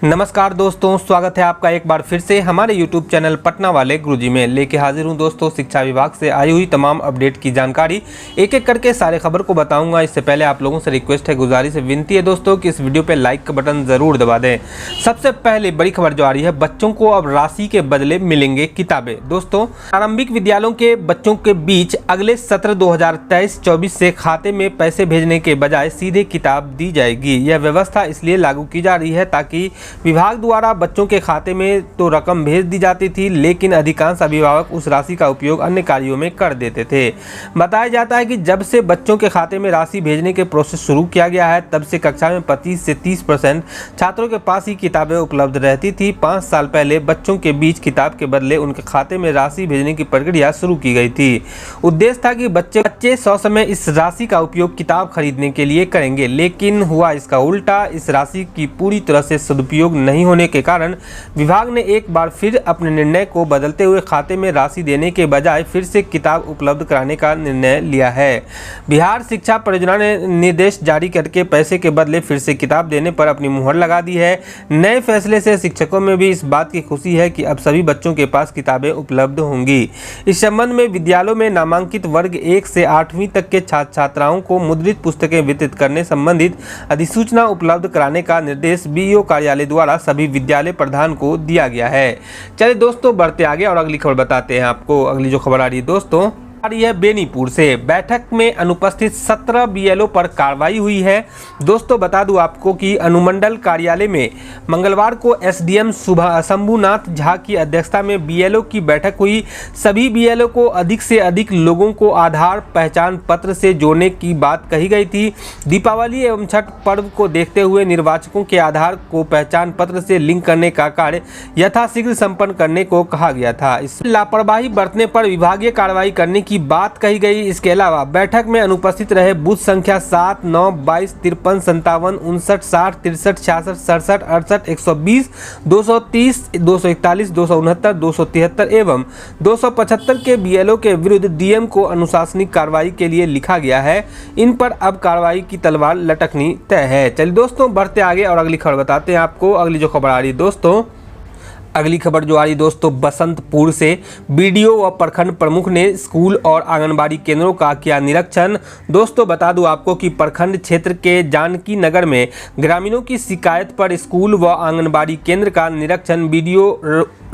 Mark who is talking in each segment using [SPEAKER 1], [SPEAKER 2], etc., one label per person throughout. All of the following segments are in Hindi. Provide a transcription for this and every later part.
[SPEAKER 1] नमस्कार दोस्तों, स्वागत है आपका एक बार फिर से हमारे YouTube चैनल पटना वाले गुरुजी में। लेके हाजिर हूं दोस्तों शिक्षा विभाग से आई हुई तमाम अपडेट की जानकारी। एक एक करके सारे खबर को बताऊंगा। इससे पहले आप लोगों से रिक्वेस्ट है, गुजारिश है, विनती है दोस्तों कि इस वीडियो पे लाइक का बटन जरूर दबा दें। सबसे पहले बड़ी खबर जो आ रही है, बच्चों को अब राशि के बदले मिलेंगे किताबें। दोस्तों, प्रारंभिक विद्यालयों के बच्चों के बीच अगले सत्र 2023-24 से खाते में पैसे भेजने के बजाय सीधे किताब दी जाएगी। यह व्यवस्था इसलिए लागू की जा रही है ताकि विभाग द्वारा बच्चों के खाते में तो रकम भेज दी जाती थी, लेकिन अधिकांश अभिभावक उस राशि का उपयोग अन्य कार्यों में कर देते थे। बताया जाता है कि जब से बच्चों के खाते में राशि भेजने के प्रोसेस शुरू किया गया है, तब से कक्षा में 25 से 30% छात्रों के पास ही किताबें उपलब्ध रहती थी। 5 साल पहले बच्चों के बीच किताब के बदले उनके खाते में राशि भेजने की प्रक्रिया शुरू की गई थी। उद्देश्य था कि बच्चे समय इस राशि का उपयोग किताब खरीदने के लिए करेंगे, लेकिन हुआ इसका उल्टा। इस राशि की पूरी तरह से सदुपयोग नहीं होने के कारण विभाग ने एक बार फिर अपने निर्णय को बदलते हुए खाते में राशि देने के बजाय फिर से किताब उपलब्ध कराने का निर्णय लिया है। बिहार शिक्षा परियोजना ने निर्देश जारी करके पैसे के बदले फिर से किताब देने पर अपनी मुहर लगा दी है। नए फैसले से शिक्षकों में भी इस बात की खुशी है कि अब सभी बच्चों के पास किताबें उपलब्ध होंगी। इस संबंध में विद्यालयों में नामांकित वर्ग 1 से 8वीं तक के छात्र छात्राओं को मुद्रित पुस्तकें वितरित करने संबंधित अधिसूचना उपलब्ध कराने का निर्देश बीईओ कार्यालय द्वारा सभी विद्यालय प्रधान को दिया गया है। चलिए दोस्तों, बढ़ते आगे और अगली खबर बताते हैं आपको। अगली जो खबर आ रही है दोस्तों, आ रही है बेनीपुर से। बैठक में अनुपस्थित 17 बीएलओ पर कार्रवाई हुई है। दोस्तों, बता दूं आपको कि अनुमंडल कार्यालय में मंगलवार को एसडीएम शंभुनाथ झा की अध्यक्षता में बीएलओ की बैठक हुई। सभी बीएलओ को अधिक से अधिक लोगों को आधार पहचान पत्र से जोड़ने की बात कही गई थी। दीपावली एवं छठ पर्व को देखते हुए निर्वाचकों के आधार को पहचान पत्र से लिंक करने का कार्य यथाशीघ्र संपन्न करने को कहा गया था। इस लापरवाही बरतने पर विभागीय कार्रवाई करने की बात कही गई। इसके अलावा बैठक में अनुपस्थित रहे बूथ संख्या 7, 9, 22, 53, 57, 59, 60, 63, 66, 67, 68, 120, 230, 241, 269, 273 एवं 275 के बीएलओ के विरुद्ध डीएम को अनुशासनिक कार्रवाई के लिए लिखा गया है। इन पर अब कार्रवाई की तलवार लटकनी तय है। चलिए दोस्तों, बढ़ते आगे और अगली खबर बताते हैं आपको। अगली जो खबर आ रही है दोस्तों, अगली खबर जो आ रही दोस्तों, बसंतपुर से बीडीओ व प्रखंड प्रमुख ने स्कूल और आंगनबाड़ी केंद्रों का किया निरीक्षण। दोस्तों, बता दूं आपको कि प्रखंड क्षेत्र के जानकी नगर में ग्रामीणों की शिकायत पर स्कूल व आंगनबाड़ी केंद्र का निरीक्षण बीडीओ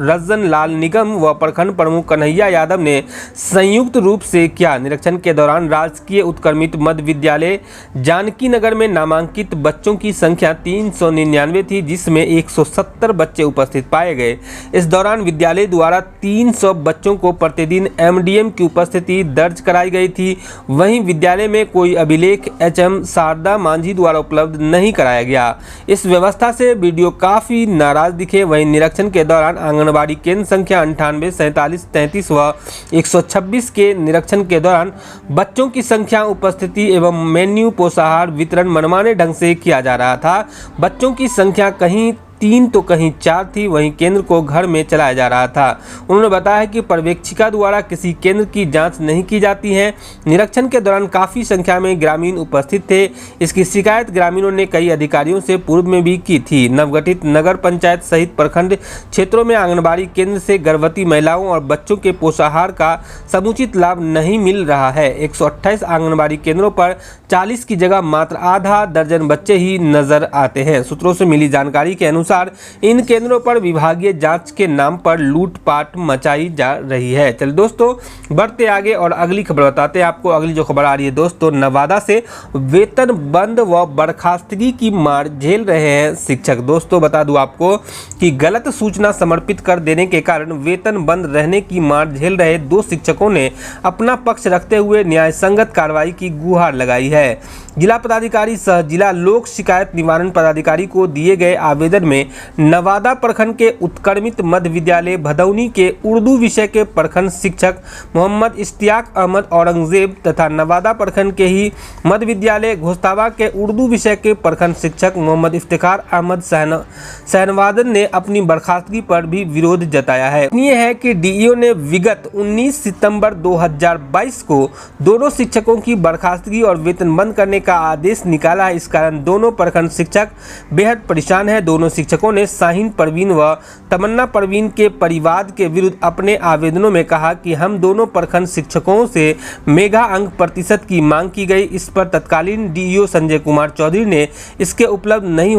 [SPEAKER 1] रंजन लाल निगम व प्रखंड प्रमुख कन्हैया यादव ने संयुक्त रूप से किया। निरीक्षण के दौरान राजकीय उत्क्रमित मध्य विद्यालय जानकी नगर में नामांकित बच्चों की संख्या 399 थी, जिसमें 170 बच्चे उपस्थित पाए गए। इस दौरान विद्यालय द्वारा 300 बच्चों को प्रतिदिन एमडीएम की उपस्थिति दर्ज कराई गई थी। वहीं विद्यालय में कोई अभिलेख एचएम शारदा मांझी द्वारा उपलब्ध नहीं कराया गया। इस व्यवस्था से बीडीओ काफी नाराज दिखे। वहीं निरीक्षण के दौरान आंगनबाड़ी केंद्र संख्या 98, 47, 33 व 126 के निरीक्षण के दौरान बच्चों की संख्या, उपस्थिति एवं मेन्यू पोषाहार वितरण मनमाने ढंग से किया जा रहा था। बच्चों की संख्या कहीं 3 तो कहीं 4 थी। वहीं केंद्र को घर में चलाया जा रहा था। उन्होंने बताया कि पर्यवेक्षिका द्वारा किसी केंद्र की जांच नहीं की जाती है। निरीक्षण के दौरान काफी संख्या में ग्रामीण उपस्थित थे। इसकी शिकायत ग्रामीणों ने कई अधिकारियों से पूर्व में भी की थी। नवगठित नगर पंचायत सहित प्रखंड क्षेत्रों में आंगनबाड़ी केंद्र से गर्भवती महिलाओं और बच्चों के पोषाहार का समुचित लाभ नहीं मिल रहा है। 128 आंगनबाड़ी केंद्रों पर 40 की जगह मात्र आधा दर्जन बच्चे ही नजर आते हैं। सूत्रों से मिली जानकारी के अनुसार इन केंद्रों पर विभागीय जांच के नाम पर लूटपाट मचाई जा रही है। चलिए दोस्तों, बढ़ते आगे और अगली खबर बताते हैं आपको। अगली जो खबर आ रही है दोस्तों, नवादा से वेतन बंद व बर्खास्तगी की मार झेल रहे हैं शिक्षक। दोस्तों, बता दूं आपको कि गलत सूचना समर्पित कर देने के कारण वेतन बंद रहने की मार झेल रहे 2 शिक्षकों ने अपना पक्ष रखते हुए न्याय संगत कार्रवाई की गुहार लगाई है। जिला पदाधिकारी सह जिला लोक शिकायत निवारण पदाधिकारी को दिए गए आवेदन में नवादा प्रखंड के उत्क्रमित मध्य विद्यालय भदौनी के उर्दू विषय के प्रखंड शिक्षक मोहम्मद इश्तियाक अहमद औरंगजेब तथा नवादा प्रखंड के ही मध्य विद्यालय घोस्तावा के उर्दू विषय के प्रखंड शिक्षक मोहम्मद इफ्तिखार अहमद सहनवादन ने अपनी बर्खास्तगी पर भी विरोध जताया है। यह है कि डीईओ ने विगत 19 सितंबर 2022 को दोनों शिक्षकों की बर्खास्तगी और वेतन बंद करने का आदेश निकाला है। इस कारण दोनों प्रखंड शिक्षक बेहद परेशान है। दोनों शिक्षकों ने शाहीन परवीन व तमन्ना परवीन के परिवाद के विरुद्ध अपने आवेदनों में कहा कि हम दोनों प्रखंड शिक्षकों से मेगा अंक प्रतिशत की मांग की गई। इस पर तत्कालीन डीईओ संजय कुमार चौधरी ने इसके उपलब्ध नहीं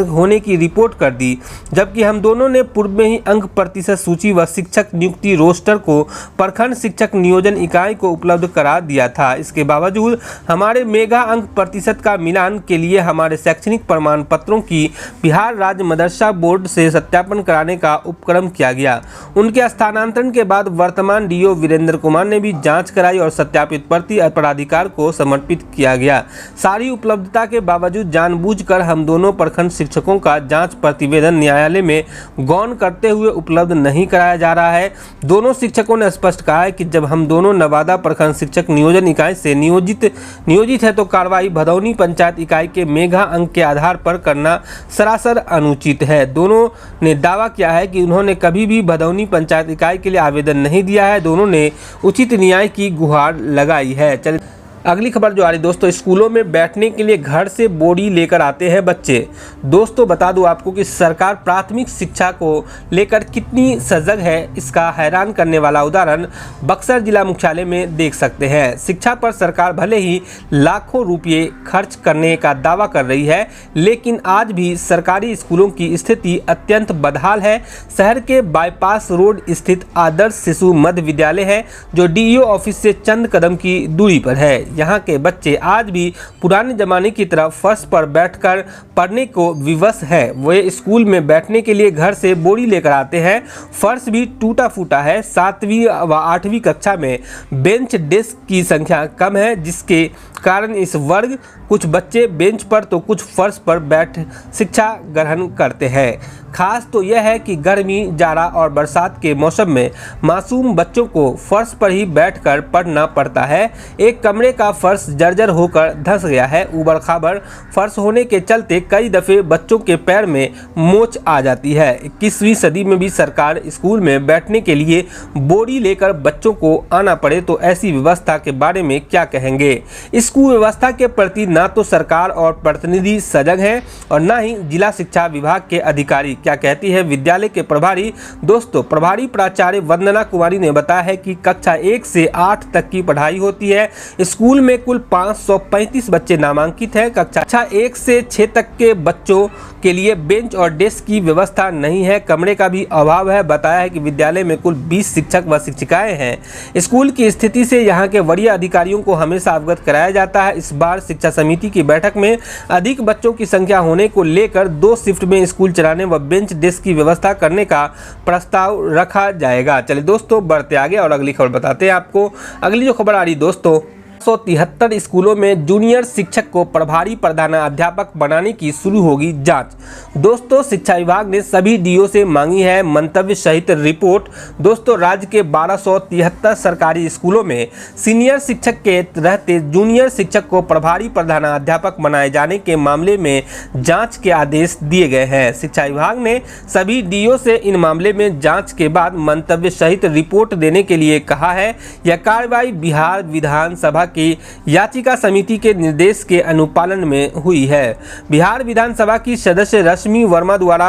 [SPEAKER 1] होने की रिपोर्ट कर दी, जबकि हम दोनों ने पूर्व में ही अंक प्रतिशत सूची व शिक्षक नियुक्ति रोस्टर को प्रखंड शिक्षक नियोजन इकाई को उपलब्ध करा दिया था। इसके बावजूद हमारे मेगा अंक प्रतिशत का मिलान के लिए हमारे शैक्षणिक प्रमाण पत्रों की बिहार राज्य मदरसा बोर्ड से सत्यापन कराने का उपक्रम किया गया। उनके स्थानांतरण के बाद वर्तमान डीईओ वीरेंद्र कुमार ने भी जांच कराई और सत्यापित प्रति अपराधिकार को समर्पित किया गया। सारी उपलब्धता के बावजूद जानबूझकर हम दोनों प्रखंड शिक्षकों का जांच प्रतिवेदन न्यायालय में गौण करते हुए उपलब्ध नहीं कराया जा रहा है। दोनों शिक्षकों ने स्पष्ट कहा है कि जब हम दोनों नवादा प्रखंड शिक्षक नियोजन इकाई से नियोजित है तो कार्रवाई भदौनी पंचायत इकाई के मेगा अंक के आधार पर करना सरासर अनुचित है। दोनों ने दावा किया है कि उन्होंने कभी भी भदौनी पंचायत इकाई के लिए आवेदन नहीं दिया है। दोनों ने उचित न्याय की गुहार लगाई है। चलिए अगली खबर जो आ रही दोस्तों, स्कूलों में बैठने के लिए घर से बोरी लेकर आते हैं बच्चे। दोस्तों बता दूं आपको कि सरकार प्राथमिक शिक्षा को लेकर कितनी सजग है, इसका हैरान करने वाला उदाहरण बक्सर जिला मुख्यालय में देख सकते हैं। शिक्षा पर सरकार भले ही लाखों रुपये खर्च करने का दावा कर रही है, लेकिन आज भी सरकारी स्कूलों की स्थिति अत्यंत बदहाल है। शहर के बाईपास रोड स्थित आदर्श शिशु मध्य विद्यालय है, जो डीईओ ऑफिस से चंद कदम की दूरी पर है। यहाँ के बच्चे आज भी पुराने जमाने की तरह फर्श पर बैठकर पढ़ने को विवश है। वे स्कूल में बैठने के लिए घर से बोरी लेकर आते हैं। फर्श भी टूटा फूटा है। 7वीं व 8वीं कक्षा में बेंच डेस्क की संख्या कम है, जिसके कारण इस वर्ग कुछ बच्चे बेंच पर तो कुछ फर्श पर बैठ शिक्षा ग्रहण करते हैं। खास तो यह है कि गर्मी, जाड़ा और बरसात के मौसम में मासूम बच्चों को फर्श पर ही बैठकर पढ़ना पड़ता है। एक कमरे का फर्श जर्जर होकर धंस गया है। ऊबड़ खाबड़ फर्श होने के चलते कई दफे बच्चों के पैर में मोच आ जाती है। 21वीं सदी में भी सरकार स्कूल में बैठने के लिए बोरी लेकर बच्चों को आना पड़े तो ऐसी व्यवस्था के बारे में क्या कहेंगे। इस कुव्यवस्था के प्रति ना तो सरकार और प्रतिनिधि सजग हैं और ना ही जिला शिक्षा विभाग के अधिकारी। क्या कहती है विद्यालय के प्रभारी। दोस्तों प्रभारी प्राचार्य वंदना कुमारी ने बताया है कि कक्षा 1 से 8 तक की पढ़ाई होती है। स्कूल में कुल 535 बच्चे नामांकित हैं। कक्षा 1 से 6 तक के बच्चों के लिए बेंच और डेस्क की व्यवस्था नहीं है। कमरे का भी अभाव है। बताया है कि विद्यालय में कुल 20 शिक्षक व शिक्षिकाएं हैं। स्कूल की स्थिति से यहाँ के वरीय अधिकारियों को हमेशा अवगत कराया जाता है। इस बार शिक्षा समिति की बैठक में अधिक बच्चों की संख्या होने को लेकर 2 शिफ्ट में स्कूल चलाने व बेंच डेस्क की व्यवस्था करने का प्रस्ताव रखा जाएगा। चलिए दोस्तों बढ़ते आगे और अगली खबर बताते हैं आपको। अगली जो खबर आ रही दोस्तों, 173 स्कूलों में जूनियर शिक्षक को प्रभारी प्रधानाध्यापक बनाने की शुरू होगी जांच। दोस्तों शिक्षा विभाग ने सभी डीओ से मांगी है मंतव्य सहित रिपोर्ट। दोस्तों राज्य के 1273 सरकारी स्कूलों में सीनियर शिक्षक के रहते जूनियर शिक्षक को प्रभारी प्रधानाध्यापक बनाए जाने के मामले में जांच के आदेश दिए गए हैं। शिक्षा विभाग ने सभी डीओ से इन मामले में जांच के बाद मंतव्य सहित रिपोर्ट देने के लिए कहा है। यह कार्रवाई बिहार विधानसभा की याचिका समिति के निर्देश के अनुपालन में हुई है। बिहार विधानसभा की सदस्य रश्मि वर्मा द्वारा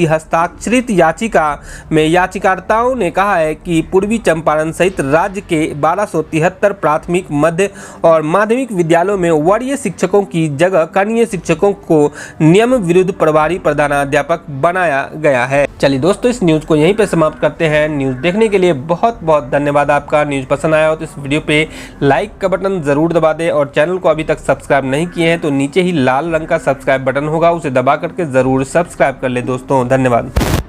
[SPEAKER 1] हस्ताक्षरित याचिका में याचिकाकर्ताओं ने कहा है कि पूर्वी चंपारण सहित राज्य के 1273 प्राथमिक, मध्य और माध्यमिक विद्यालयों में वरीय शिक्षकों की जगह कनीय शिक्षकों को नियम विरुद्ध प्रभारी प्रधानाध्यापक बनाया गया है। चलिए दोस्तों इस न्यूज को यहीं पे समाप्त करते हैं। न्यूज देखने के लिए बहुत बहुत धन्यवाद आपका। न्यूज पसंद आया हो तो इस वीडियो पे लाइक का बटन जरूर दबा दें और चैनल को अभी तक सब्सक्राइब नहीं किए हैं तो नीचे ही लाल रंग का सब्सक्राइब बटन होगा, उसे दबा करके जरूर सब्सक्राइब कर ले दोस्तों। धन्यवाद।